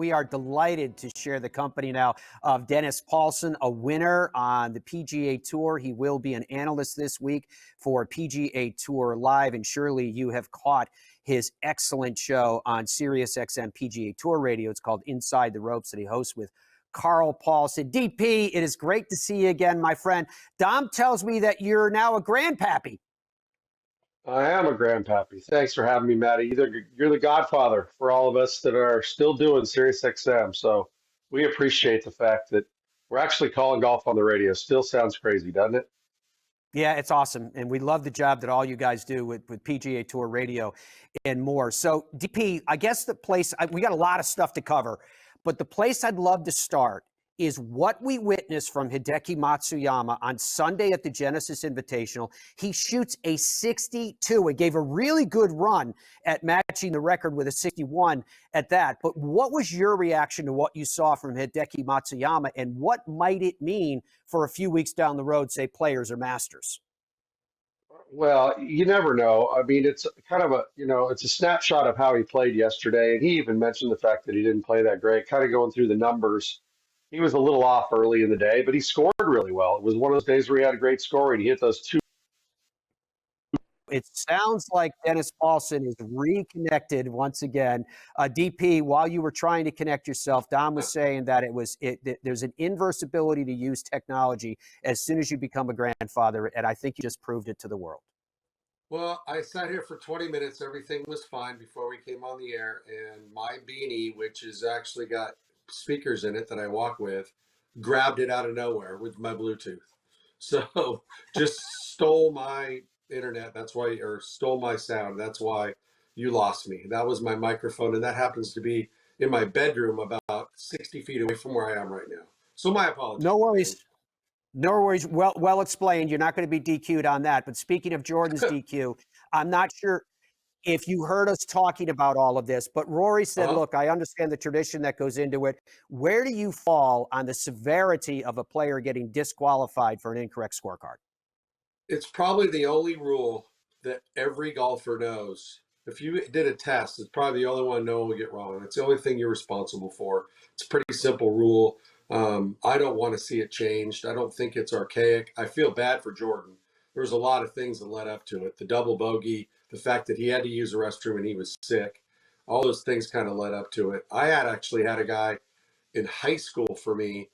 we are delighted to share the company now of Dennis Paulson, a winner on the PGA Tour. He will be an analyst this week for PGA Tour Live, and surely you have caught his excellent show on SiriusXM PGA Tour Radio. It's called Inside the Ropes that he hosts with Carl Paulson. DP, it is great to see you again, my friend. Dom tells me that you're now a grandpappy. I am a grandpappy. Thanks for having me, Matty. You're the godfather for all of us that are still doing SiriusXM. So we appreciate the fact that we're actually calling golf on the radio. Still sounds crazy, doesn't it? Yeah, it's awesome. And we love the job that all you guys do with PGA Tour Radio and more. So, DP, I guess the place, we got a lot of stuff to cover, but the place I'd love to start is what we witnessed from Hideki Matsuyama on Sunday at the Genesis Invitational. He shoots a 62. It gave a really good run at matching the record with a 61 at that. But what was your reaction to what you saw from Hideki Matsuyama, and what might it mean for a few weeks down the road, say Players or Masters? Well, you never know. I mean, it's kind of it's a snapshot of how he played yesterday. And he even mentioned the fact that he didn't play that great, kind of going through the numbers. He was a little off early in the day, but he scored really well. It was one of those days where he had a great score, and he hit those two. It sounds like Dennis Paulson is reconnected once again. DP, while you were trying to connect yourself, Dom was saying that there's an inverse ability to use technology as soon as you become a grandfather, and I think you just proved it to the world. Well, I sat here for 20 minutes. Everything was fine before we came on the air, and my beanie, which has actually got speakers in it that I walk with, grabbed it out of nowhere with my Bluetooth. So just stole my internet. That's why, or stole my sound. That's why you lost me. That was my microphone, and that happens to be in my bedroom about 60 feet away from where I am right now. So my apologies. No worries. No worries. Well explained. You're not going to be DQ'd on that. But speaking of Jordan's DQ, I'm not sure if you heard us talking about all of this, but Rory said, look, I understand the tradition that goes into it. Where do you fall on the severity of a player getting disqualified for an incorrect scorecard? It's probably the only rule that every golfer knows. If you did a test, it's probably the only one no one will get wrong. It's the only thing you're responsible for. It's a pretty simple rule. I don't want to see it changed. I don't think it's archaic. I feel bad for Jordan. There was a lot of things that led up to it. The double bogey, the fact that he had to use a restroom and he was sick, all those things kind of led up to it. I actually had a guy in high school for me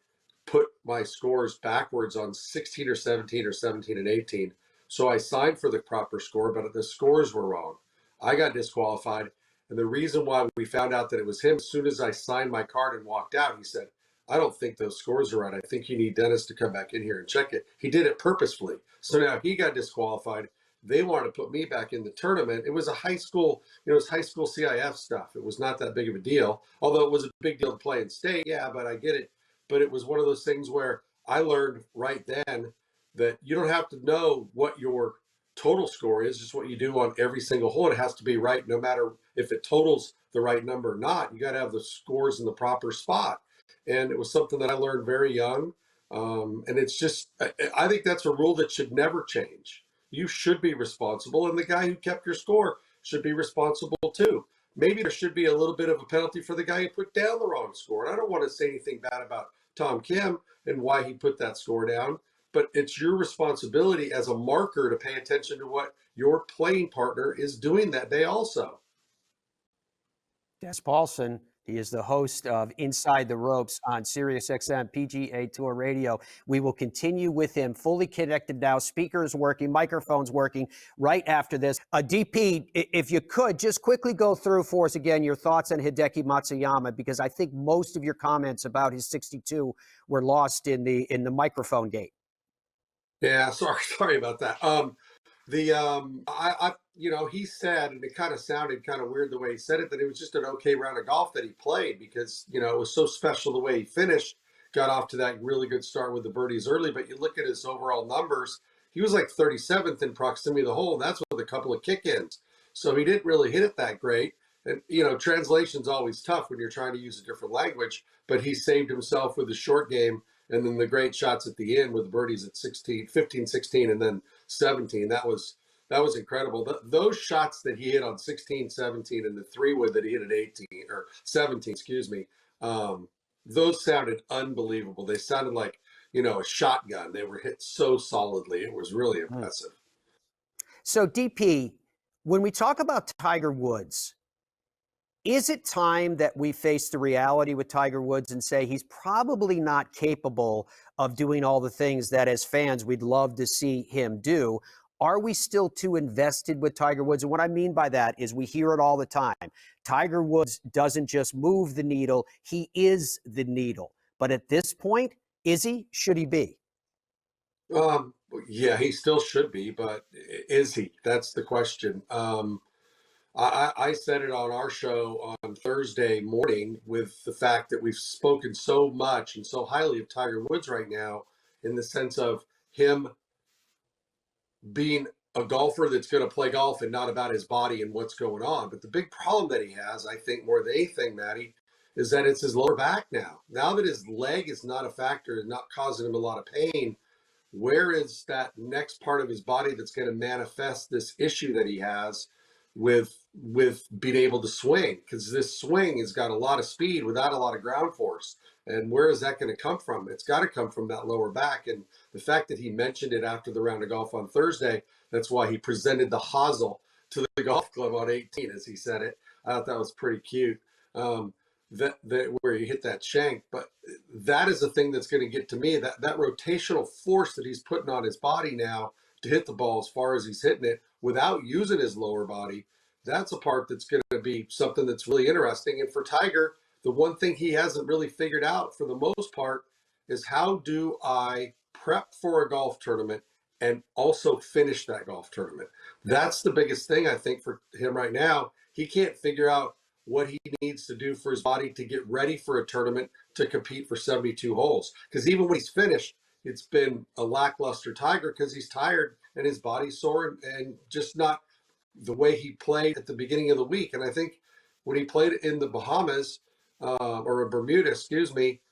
put my scores backwards on 16 or 17 or 17 and 18. So I signed for the proper score, but the scores were wrong. I got disqualified. And the reason why we found out that it was him, as soon as I signed my card and walked out, he said, I don't think those scores are right. I think you need Dennis to come back in here and check it. He did it purposefully. So now he got disqualified. They wanted to put me back in the tournament. It was a high school, it was high school CIF stuff. It was not that big of a deal, although it was a big deal to play and stay. Yeah, but I get it. But it was one of those things where I learned right then that you don't have to know what your total score is, just what you do on every single hole. It has to be right no matter if it totals the right number or not. You got to have the scores in the proper spot. And it was something that I learned very young. And it's just, I think that's a rule that should never change. You should be responsible, and the guy who kept your score should be responsible too. Maybe there should be a little bit of a penalty for the guy who put down the wrong score. And I don't want to say anything bad about Tom Kim and why he put that score down, but it's your responsibility as a marker to pay attention to what your playing partner is doing that day also. Dennis Paulson, he is the host of Inside the Ropes on SiriusXM PGA Tour Radio. We will continue with him, fully connected now, speakers working, microphones working right after this. DP, if you could, just quickly go through for us again your thoughts on Hideki Matsuyama, because I think most of your comments about his 62 were lost in the microphone gate. Yeah, sorry about that. He said, and it kind of sounded kind of weird the way he said it, that it was just an okay round of golf that he played because, it was so special the way he finished, got off to that really good start with the birdies early. But you look at his overall numbers, he was like 37th in proximity to the hole, and that's with a couple of kick-ins. So he didn't really hit it that great. And, translation's always tough when you're trying to use a different language, but he saved himself with the short game. And then the great shots at the end with the birdies at 15, 16, and then 17. That was incredible. Those shots that he hit on 16, 17, and the 3-wood that he hit at 18 or 17, excuse me, Those sounded unbelievable. They sounded like, a shotgun. They were hit so solidly. It was really impressive. So, DP, when we talk about Tiger Woods, is it time that we face the reality with Tiger Woods and say he's probably not capable of doing all the things that as fans we'd love to see him do? Are we still too invested with Tiger Woods? And what I mean by that is we hear it all the time. Tiger Woods doesn't just move the needle, he is the needle. But at this point, is he? Should he be? Yeah, he still should be, but is he? That's the question. I said it on our show on Thursday morning with the fact that we've spoken so much and so highly of Tiger Woods right now in the sense of him being a golfer that's going to play golf and not about his body and what's going on. But the big problem that he has, I think more than anything, Matty, is that it's his lower back now. Now that his leg is not a factor and not causing him a lot of pain, where is that next part of his body that's going to manifest this issue that he has with being able to swing? Because this swing has got a lot of speed without a lot of ground force. And where is that going to come from? It's got to come from that lower back. And the fact that he mentioned it after the round of golf on Thursday, that's why he presented the hosel to the golf club on 18, as he said it. I thought that was pretty cute. That where he hit that shank, but that is the thing that's going to get to me. That rotational force that he's putting on his body now to hit the ball as far as he's hitting it without using his lower body. That's a part that's going to be something that's really interesting. And for Tiger, the one thing he hasn't really figured out for the most part is how do I prep for a golf tournament and also finish that golf tournament? That's the biggest thing I think for him right now. He can't figure out what he needs to do for his body to get ready for a tournament to compete for 72 holes. Because even when he's finished, it's been a lackluster Tiger because he's tired and his body's sore and just not the way he played at the beginning of the week. And I think when he played in the Bahamas or Bermuda, excuse me,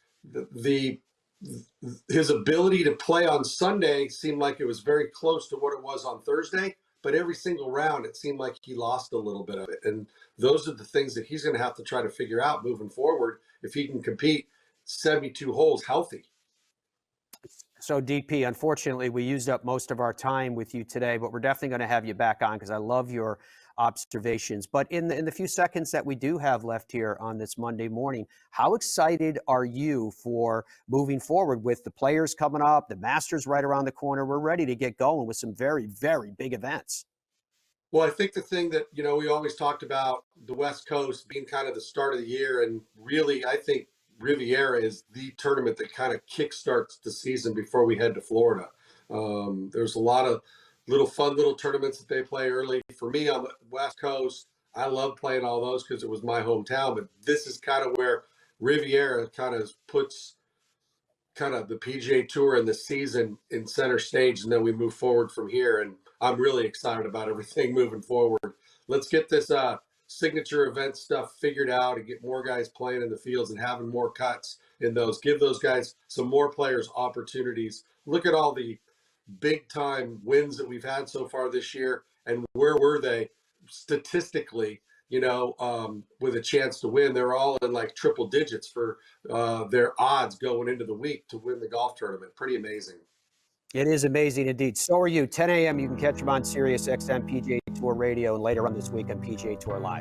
his ability to play on Sunday seemed like it was very close to what it was on Thursday. But every single round, it seemed like he lost a little bit of it. And those are the things that he's going to have to try to figure out moving forward if he can compete 72 holes healthy. So, DP, unfortunately, we used up most of our time with you today, but we're definitely going to have you back on because I love your observations. But in the few seconds that we do have left here on this Monday morning, how excited are you for moving forward with the Players coming up, the Masters right around the corner? We're ready to get going with some very, very big events. Well, I think the thing that, we always talked about the West Coast being kind of the start of the year, and really, I think Riviera is the tournament that kind of kickstarts the season before we head to Florida. There's a lot of fun little tournaments that they play early. For me on the West Coast, I love playing all those because it was my hometown, but this is kind of where Riviera kind of puts kind of the PGA Tour and the season in center stage, and then we move forward from here. And I'm really excited about everything moving forward. Let's get this signature event stuff figured out and get more guys playing in the fields and having more cuts in those. Give those guys some more players opportunities. Look at all the big time wins that we've had so far this year, and where were they statistically? With a chance to win, they're all in like triple digits for their odds going into the week to win the golf tournament. Pretty amazing. It is amazing indeed. So are you. 10 a.m. You can catch them on SiriusXM PGA Tour Radio and later on this week on PGA Tour Live.